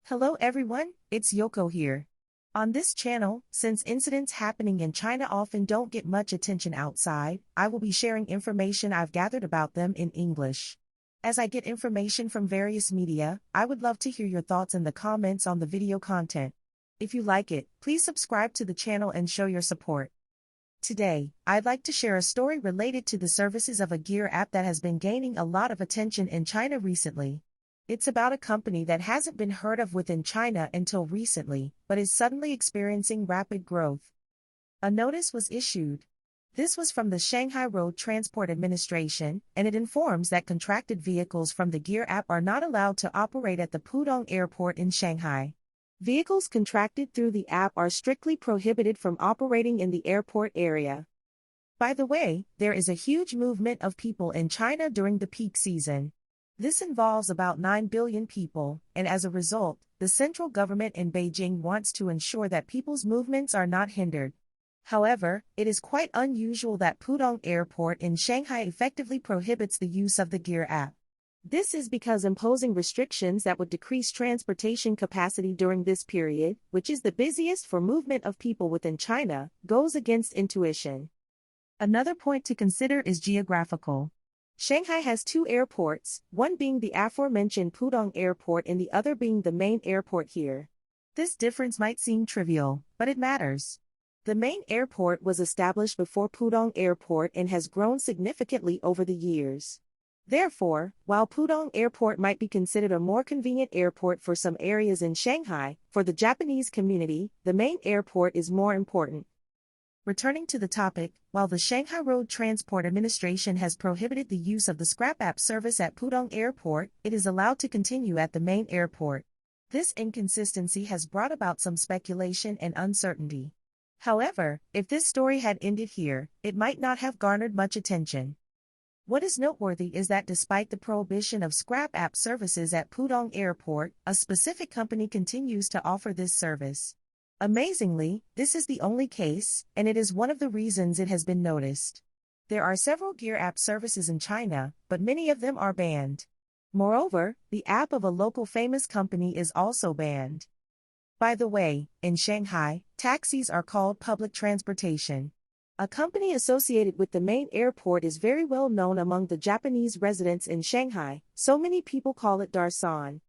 Hello everyone, it's Yoko here. On this channel, since incidents happening in China often don't get much attention outside, I will be sharing information I've gathered about them in English. As I get information from various media, I would love to hear your thoughts in the comments on the video content. If you like it, please subscribe to the channel and show your support. Today, I'd like to share a story related to the services of a gear app that has been gaining a lot of attention in China recently. It's about a company that hasn't been heard of within China until recently, but is suddenly experiencing rapid growth. A notice was issued. This was from the Shanghai Road Transport Administration, and it informs that contracted vehicles from the gear app are not allowed to operate at the Pudong Airport in Shanghai. Vehicles contracted through the app are strictly prohibited from operating in the airport area. By the way, there is a huge movement of people in China during the peak season. This involves about 9 billion people, and as a result, the central government in Beijing wants to ensure that people's movements are not hindered. However, it is quite unusual that Pudong Airport in Shanghai effectively prohibits the use of the gear app. This is because imposing restrictions that would decrease transportation capacity during this period, which is the busiest for movement of people within China, goes against intuition. Another point to consider is geographical. Shanghai has two airports, one being the aforementioned Pudong Airport and the other being the main airport here. This difference might seem trivial, but it matters. The main airport was established before Pudong Airport and has grown significantly over the years. Therefore, while Pudong Airport might be considered a more convenient airport for some areas in Shanghai, for the Japanese community, the main airport is more important. Returning to the topic, while the Shanghai Road Transport Administration has prohibited the use of the scrap app service at Pudong Airport, it is allowed to continue at the main airport. This inconsistency has brought about some speculation and uncertainty. However, if this story had ended here, it might not have garnered much attention. What is noteworthy is that despite the prohibition of scrap app services at Pudong Airport, a specific company continues to offer this service. Amazingly, this is the only case, and it is one of the reasons it has been noticed. There are several gear app services in China, but many of them are banned. Moreover, the app of a local famous company is also banned. By the way, in Shanghai, taxis are called public transportation. A company associated with the main airport is very well known among the Japanese residents in Shanghai, so many people call it Darsan.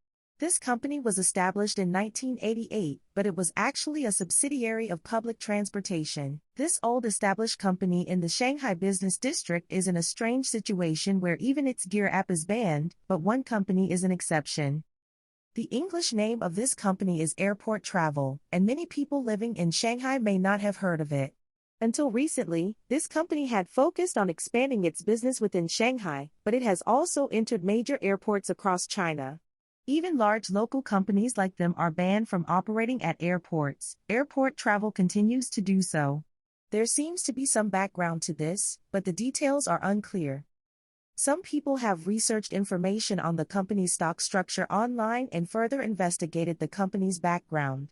This company was established in 1988, but it was actually a subsidiary of public transportation. This old established company in the Shanghai business district is in a strange situation where even its gear app is banned, but one company is an exception. The English name of this company is Airport Travel, and many people living in Shanghai may not have heard of it. Until recently, this company had focused on expanding its business within Shanghai, but it has also entered major airports across China. Even large local companies like them are banned from operating at airports. Airport Travel continues to do so. There seems to be some background to this, but the details are unclear. Some people have researched information on the company's stock structure online and further investigated the company's background.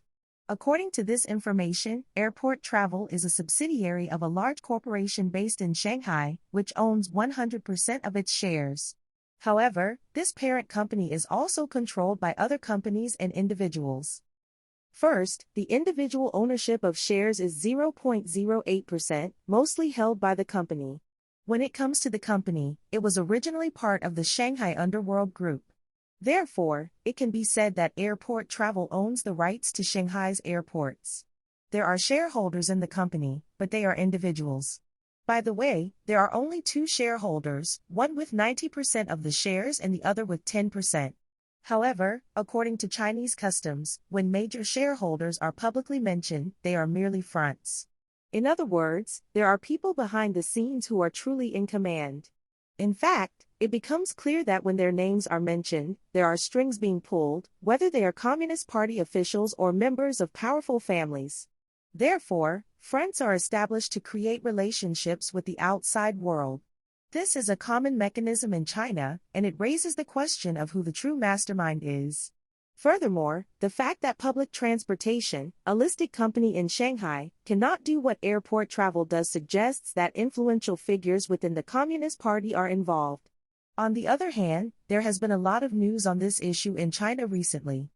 According to this information, Airport Travel is a subsidiary of a large corporation based in Shanghai, which owns 100% of its shares. However, this parent company is also controlled by other companies and individuals. First, the individual ownership of shares is 0.08%, mostly held by the company. When it comes to the company, it was originally part of the Shanghai Underworld Group. Therefore, it can be said that Airport Travel owns the rights to Shanghai's airports. There are shareholders in the company, but they are individuals. By the way, there are only two shareholders, one with 90% of the shares and the other with 10%. However, according to Chinese customs, when major shareholders are publicly mentioned, they are merely fronts. In other words, there are people behind the scenes who are truly in command. In fact, it becomes clear that when their names are mentioned, there are strings being pulled, whether they are Communist Party officials or members of powerful families. Therefore, fronts are established to create relationships with the outside world. This is a common mechanism in China, and it raises the question of who the true mastermind is. Furthermore, the fact that public transportation, a listed company in Shanghai, cannot do what Airport Travel does suggests that influential figures within the Communist Party are involved. On the other hand, there has been a lot of news on this issue in China recently.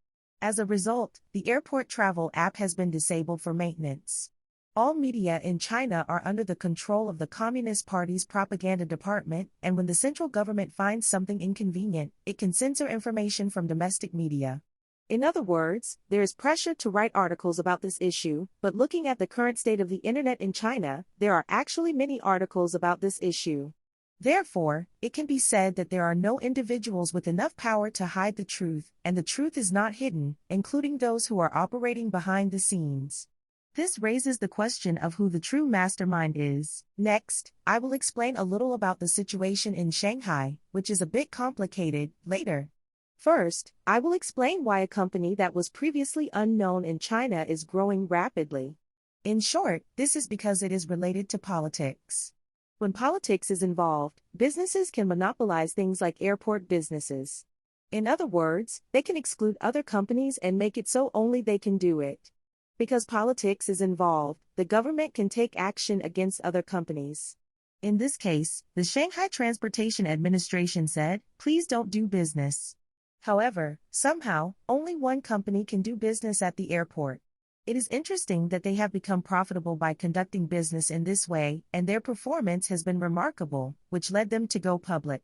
As a result, the airport travel app has been disabled for maintenance. All media in China are under the control of the Communist Party's propaganda department, and when the central government finds something inconvenient, it can censor information from domestic media. In other words, there is pressure to write articles about this issue, but looking at the current state of the internet in China, there are actually many articles about this issue. Therefore, it can be said that there are no individuals with enough power to hide the truth, and the truth is not hidden, including those who are operating behind the scenes. This raises the question of who the true mastermind is. Next, I will explain a little about the situation in Shanghai, which is a bit complicated, later. First, I will explain why a company that was previously unknown in China is growing rapidly. In short, this is because it is related to politics. When politics is involved, businesses can monopolize things like airport businesses. In other words, they can exclude other companies and make it so only they can do it. Because politics is involved, the government can take action against other companies. In this case, the Shanghai Transportation Administration said, "Please don't do business." However, somehow, only one company can do business at the airport. It is interesting that they have become profitable by conducting business in this way, and their performance has been remarkable, which led them to go public.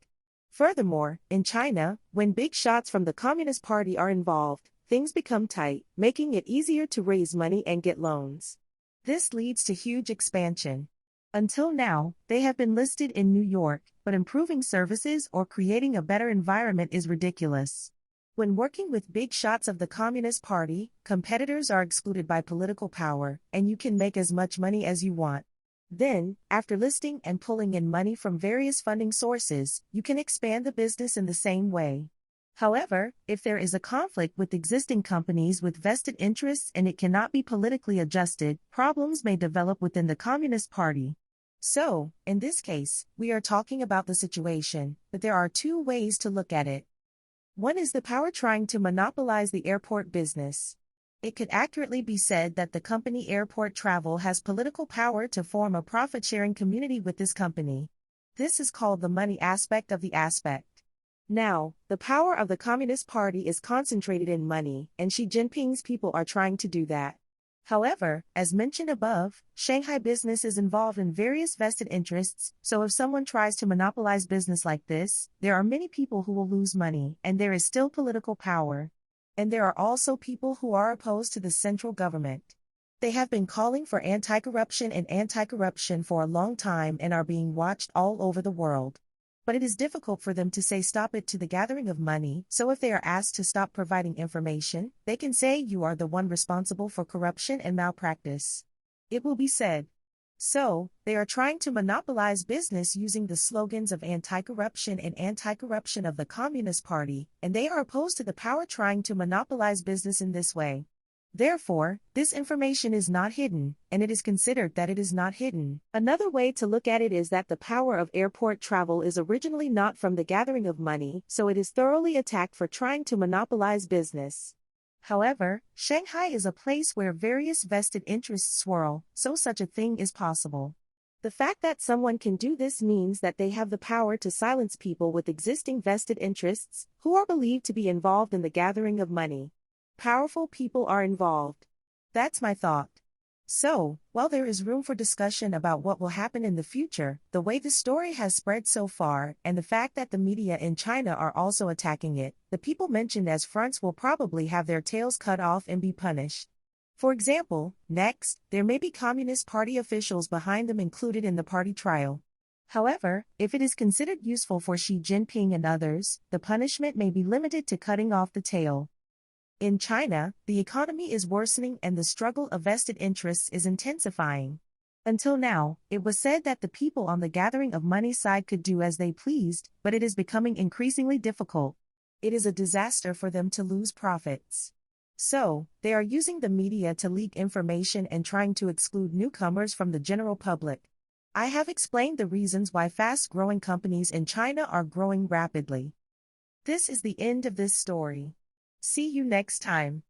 Furthermore, in China, when big shots from the Communist Party are involved, things become tight, making it easier to raise money and get loans. This leads to huge expansion. Until now, they have been listed in New York, but improving services or creating a better environment is ridiculous. When working with big shots of the Communist Party, competitors are excluded by political power, and you can make as much money as you want. Then, after listing and pulling in money from various funding sources, you can expand the business in the same way. However, if there is a conflict with existing companies with vested interests and it cannot be politically adjusted, problems may develop within the Communist Party. So, in this case, we are talking about the situation, but there are two ways to look at it. One is the power trying to monopolize the airport business. It could accurately be said that the company Airport Travel has political power to form a profit-sharing community with this company. This is called the money aspect of the aspect. Now, the power of the Communist Party is concentrated in money, and Xi Jinping's people are trying to do that. However, as mentioned above, Shanghai business is involved in various vested interests, so if someone tries to monopolize business like this, there are many people who will lose money, and there is still political power. And there are also people who are opposed to the central government. They have been calling for anti-corruption for a long time and are being watched all over the world. But it is difficult for them to say stop it to the gathering of money, so if they are asked to stop providing information, they can say you are the one responsible for corruption and malpractice. It will be said. So, they are trying to monopolize business using the slogans of anti-corruption and anti-corruption of the Communist Party, and they are opposed to the power trying to monopolize business in this way. Therefore, this information is not hidden, and it is considered that it is not hidden. Another way to look at it is that the power of airport travel is originally not from the gathering of money, so it is thoroughly attacked for trying to monopolize business. However, Shanghai is a place where various vested interests swirl, so such a thing is possible. The fact that someone can do this means that they have the power to silence people with existing vested interests, who are believed to be involved in the gathering of money. Powerful people are involved. That's my thought. So, while there is room for discussion about what will happen in the future, the way the story has spread so far, and the fact that the media in China are also attacking it, the people mentioned as fronts will probably have their tails cut off and be punished. For example, next, there may be Communist Party officials behind them included in the party trial. However, if it is considered useful for Xi Jinping and others, the punishment may be limited to cutting off the tail. In China, the economy is worsening and the struggle of vested interests is intensifying. Until now, it was said that the people on the gathering of money side could do as they pleased, but it is becoming increasingly difficult. It is a disaster for them to lose profits. So, they are using the media to leak information and trying to exclude newcomers from the general public. I have explained the reasons why fast-growing companies in China are growing rapidly. This is the end of this story. See you next time.